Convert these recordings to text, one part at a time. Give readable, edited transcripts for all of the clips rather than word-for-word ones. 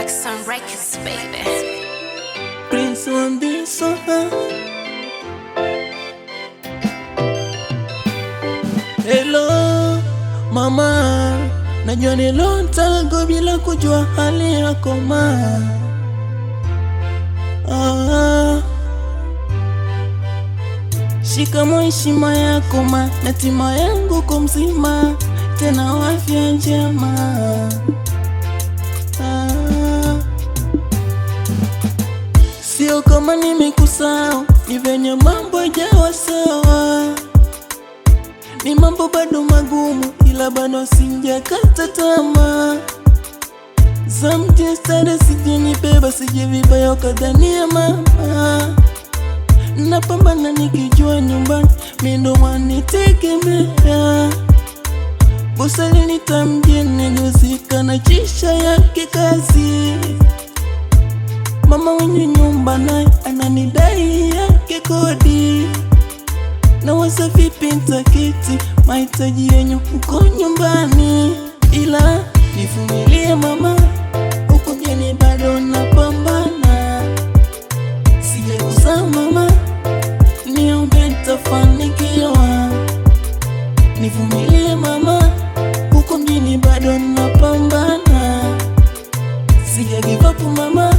Some records, baby. Prince on this one. Hello mama, najua ni long time bila kujua hali yako ma. Shikamoo heshima yako ma, na tima yangu kwa mzima, tena afya njema. Sio kama nimekusahau, ni venye mambo hajawa sawa. Ni mambo bado magumu, ila bado sijakata tamaa. Sometimes sijanibeba, sije vibaya ukadhania mama. Napambana nikijua nyumbani mimi ndo wanitegemea. Bosi alinita mjini nihusika na jisha yake kazi. Mama wenye nyumba naye ananidai yake kodi. Na waza vipi nitakidhi mahitaji yenyu huko nyumbani. Ila nivumilie mama, huko mjini bado napambana. Sijakuzaa mama, niombe nitafanikiwa. Nivumilie mama, huko mjini bado napambana. Sija give up mama,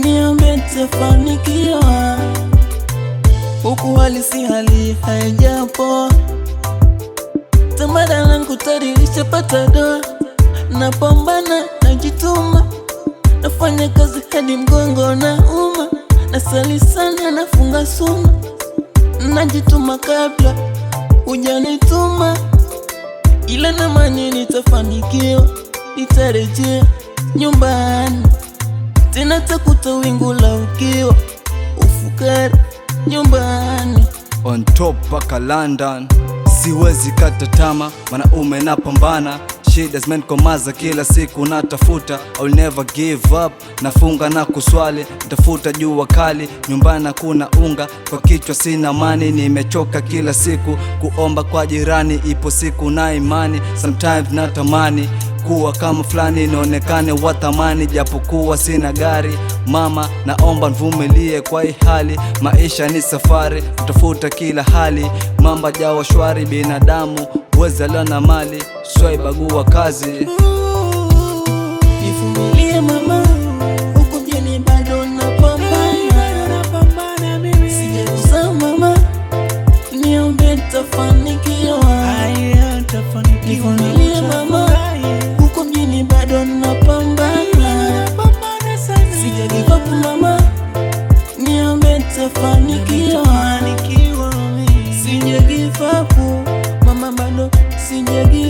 niombe nitafanikiwa. Huku hali si hali haijapo, tamada langu tadirisha pata doa. Napambana, najituma, nafanya kazi hadi mgongo na uma. Nasali sana, nafunga suma, najituma kabla hujanituma. Ila namani nitafanikiwa, nitarejea nyumbani. Tena takuta wingu la ukiwa, ufukara nyumbani. On top paka London, siwezi kata tama, mwanaume napambana. Shida zimenikomaza kila siku natafuta, I'll never give up. Nafunga na kuswali, nitafuta jua kali. Nyumbani kuna unga, kwa kichwa sina amani. Nimechoka kila siku kuomba kwa jirani, ipo siku na imani. Sometimes natamani kuwa kama fulani, nionekane wa thamani japokuwa sina gari. Mama naomba nivumilie kwa hii hali, maisha ni safari, utafuta kila hali. Mamba jawa shwari, binadamu weza leo na mali, swai bagua kazi. Nivumilie mama, huko mjini bado napambana. Sijakuzaa mama, niombe nitafanikiwa. Nivumilie mama, huko mjini bado napambana. Sija give up mama, niombe nitafanikiwa. Sija give up mama, bado sija give up.